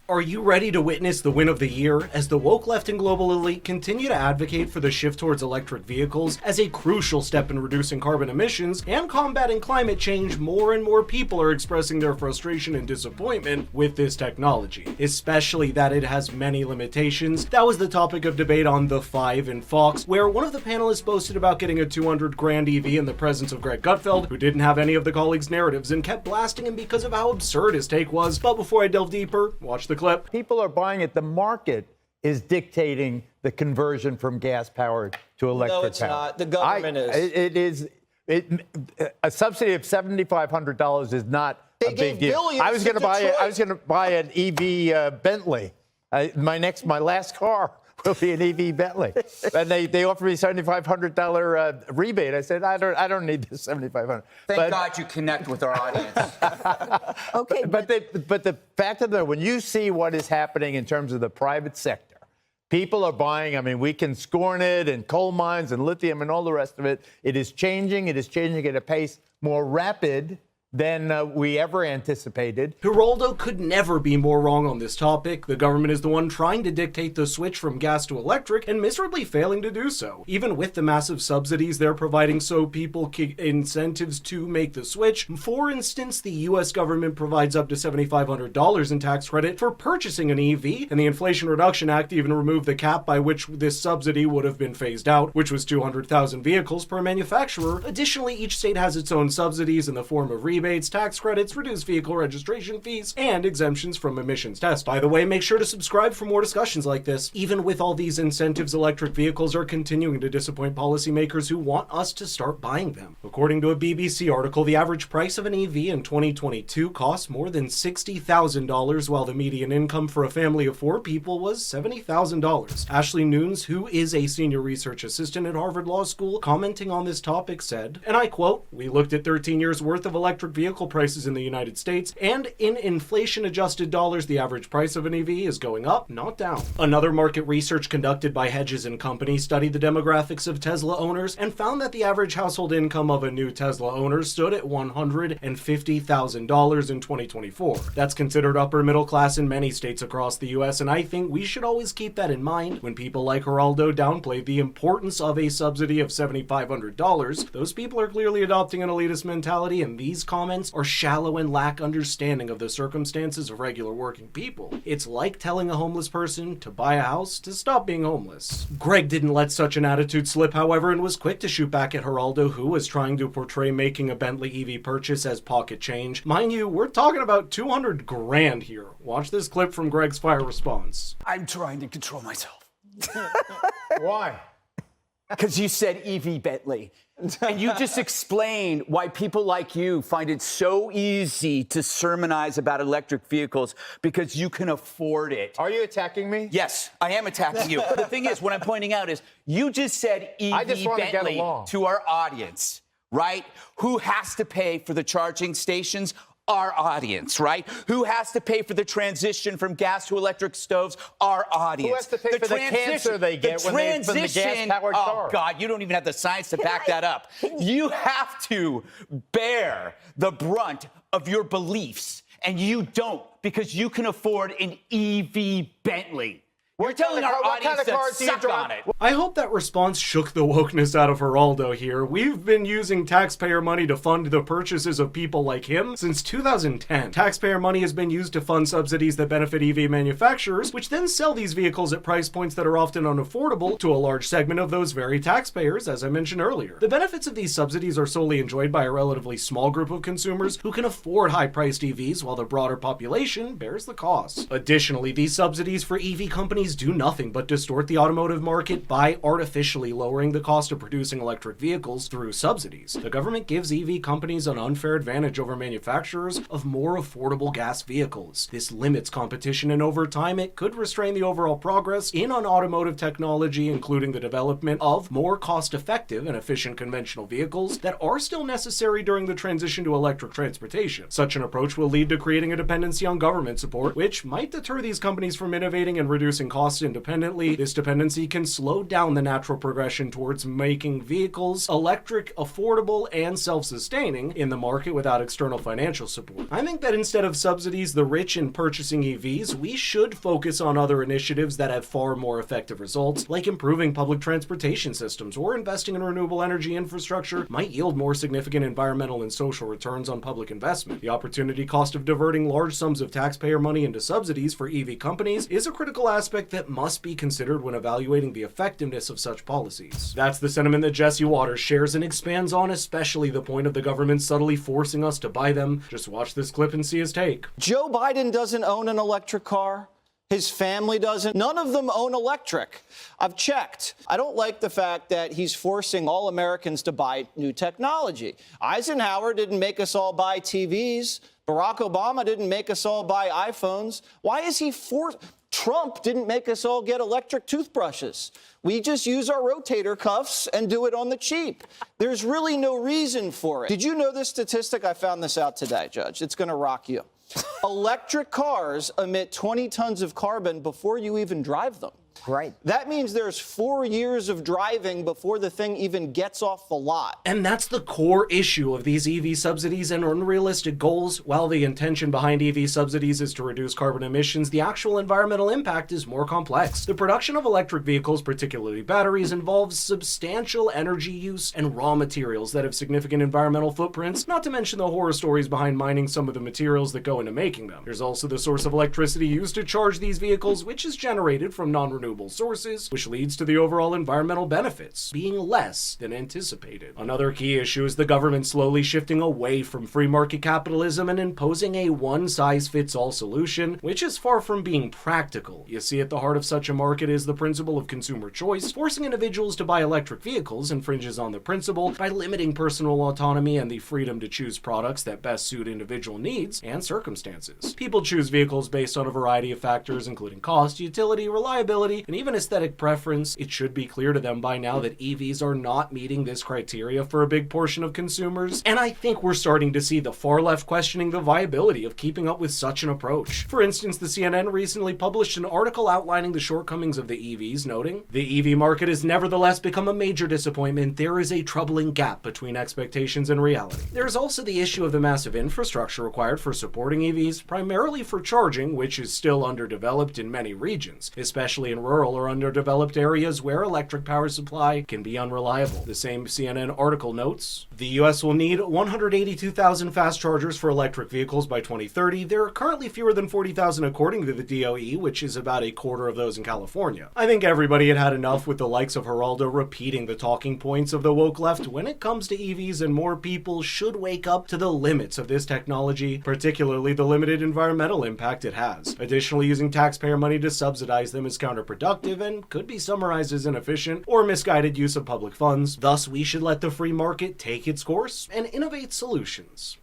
Are you ready to witness the win of the year as the woke left and global elite continue to advocate for the shift towards electric vehicles as a crucial step in reducing carbon emissions and combating climate change? More and more people are expressing their frustration and disappointment with this technology, especially that it has many limitations. That was the topic of debate on The Five in Fox, where one of the panelists boasted about getting a $200,000 EV in the presence of Greg Gutfeld, who didn't have any of the colleagues' narratives and kept blasting him because of how absurd his take was. But before I delve deeper, watch the clip. People are buying it. The market is dictating the conversion from gas-powered to electric power. No, it's not. The government is. A subsidy of $7,500 is not a big deal. I was going to buy an EV Bentley. My last car will be an EV Bentley, and they offered me $7,500 rebate. I said, I don't need this $7,500. Thank God you connect with our audience. Okay, but the fact of the matter, when you see what is happening in terms of the private sector, people are buying. I mean, we can scorn it, and coal mines and lithium and all the rest of it. It is changing. It is changing at a pace more rapid than we ever anticipated. Geraldo could never be more wrong on this topic. The government is the one trying to dictate the switch from gas to electric and miserably failing to do so. Even with the massive subsidies they're providing so people incentives to make the switch. For instance, the US government provides up to $7,500 in tax credit for purchasing an EV, and the Inflation Reduction Act even removed the cap by which this subsidy would have been phased out, which was 200,000 vehicles per manufacturer. Additionally, each state has its own subsidies in the form of rebates, tax credits, reduced vehicle registration fees, and exemptions from emissions tests. By the way, make sure to subscribe for more discussions like this. Even with all these incentives, electric vehicles are continuing to disappoint policymakers who want us to start buying them. According to a BBC article, the average price of an EV in 2022 cost more than $60,000, while the median income for a family of 4 people was $70,000. Ashley Nunes, who is a senior research assistant at Harvard Law School, commenting on this topic said, and I quote, "We looked at 13 years worth of electric vehicle prices in the United States, and in inflation-adjusted dollars, the average price of an EV is going up, not down." Another market research conducted by Hedges & Company studied the demographics of Tesla owners and found that the average household income of a new Tesla owner stood at $150,000 in 2024. That's considered upper middle class in many states across the US, and I think we should always keep that in mind when people like Geraldo downplay the importance of a subsidy of $7,500. Those people are clearly adopting an elitist mentality, and these comments are shallow and lack understanding of the circumstances of regular working people. It's like telling a homeless person to buy a house to stop being homeless. Greg didn't let such an attitude slip, however, and was quick to shoot back at Geraldo, who was trying to portray making a Bentley EV purchase as pocket change. Mind you, we're talking about $200,000 here. Watch this clip from Greg's fire response. I'm trying to control myself. Why? Because you said EV Bentley. And you just explained why people like you find it so easy to sermonize about electric vehicles because you can afford it. Are you attacking me? Yes, I am attacking you. The thing is, what I'm pointing out is you just said EV Bentley to our audience, right? Who has to pay for the charging stations? Our audience, right? Who has to pay for the transition from gas to electric stoves? Our audience. Who has to pay for the cancer they get when they from the gas-powered car? Oh, God, you don't even have the science to back that up. You have to bear the brunt of your beliefs, and you don't because you can afford an EV Bentley. We're telling our audience to suck on it. I hope that response shook the wokeness out of Geraldo here. We've been using taxpayer money to fund the purchases of people like him since 2010. Taxpayer money has been used to fund subsidies that benefit EV manufacturers, which then sell these vehicles at price points that are often unaffordable to a large segment of those very taxpayers, as I mentioned earlier. The benefits of these subsidies are solely enjoyed by a relatively small group of consumers who can afford high-priced EVs, while the broader population bears the costs. Additionally, these subsidies for EV companies do nothing but distort the automotive market by artificially lowering the cost of producing electric vehicles through subsidies. The government gives EV companies an unfair advantage over manufacturers of more affordable gas vehicles. This limits competition, and over time it could restrain the overall progress in automotive technology, including the development of more cost-effective and efficient conventional vehicles that are still necessary during the transition to electric transportation. Such an approach will lead to creating a dependency on government support, which might deter these companies from innovating and reducing costs independently, this dependency can slow down the natural progression towards making vehicles electric, affordable, and self-sustaining in the market without external financial support. I think that instead of subsidies the rich in purchasing EVs, we should focus on other initiatives that have far more effective results, like improving public transportation systems or investing in renewable energy infrastructure might yield more significant environmental and social returns on public investment. The opportunity cost of diverting large sums of taxpayer money into subsidies for EV companies is a critical aspect that must be considered when evaluating the effectiveness of such policies. That's the sentiment that Jesse Waters shares and expands on, especially the point of the government subtly forcing us to buy them. Just watch this clip and see his take. Joe Biden doesn't own an electric car. His family doesn't. None of them own electric. I've checked. I don't like the fact that he's forcing all Americans to buy new technology. Eisenhower didn't make us all buy TVs. Barack Obama didn't make us all buy iPhones. Why is he Trump didn't make us all get electric toothbrushes. We just use our rotator cuffs and do it on the cheap. There's really no reason for it. Did you know this statistic? I found this out today, Judge. It's going to rock you. Electric cars emit 20 tons of carbon before you even drive them. Right. That means there's 4 years of driving before the thing even gets off the lot. And that's the core issue of these EV subsidies and unrealistic goals. While the intention behind EV subsidies is to reduce carbon emissions, the actual environmental impact is more complex. The production of electric vehicles, particularly batteries, involves substantial energy use and raw materials that have significant environmental footprints, not to mention the horror stories behind mining some of the materials that go into making them. There's also the source of electricity used to charge these vehicles, which is generated from non-renewable sources, which leads to the overall environmental benefits being less than anticipated. Another key issue is the government slowly shifting away from free market capitalism and imposing a one-size-fits-all solution, which is far from being practical. You see, at the heart of such a market is the principle of consumer choice. Forcing individuals to buy electric vehicles infringes on the principle by limiting personal autonomy and the freedom to choose products that best suit individual needs and circumstances. People choose vehicles based on a variety of factors, including cost, utility, reliability, and even aesthetic preference. It should be clear to them by now that EVs are not meeting this criteria for a big portion of consumers, and I think we're starting to see the far left questioning the viability of keeping up with such an approach. For instance, the CNN recently published an article outlining the shortcomings of the EVs, noting, "The EV market has nevertheless become a major disappointment. There is a troubling gap between expectations and reality." There's also the issue of the massive infrastructure required for supporting EVs, primarily for charging, which is still underdeveloped in many regions, especially in rural or underdeveloped areas where electric power supply can be unreliable. The same CNN article notes, the US will need 182,000 fast chargers for electric vehicles by 2030. There are currently fewer than 40,000 according to the DOE, which is about a quarter of those in California. I think everybody had enough with the likes of Geraldo repeating the talking points of the woke left when it comes to EVs, and more people should wake up to the limits of this technology, particularly the limited environmental impact it has. Additionally, using taxpayer money to subsidize them is counterproductive and could be summarized as inefficient or misguided use of public funds. Thus, we should let the free market take its course and innovate solutions.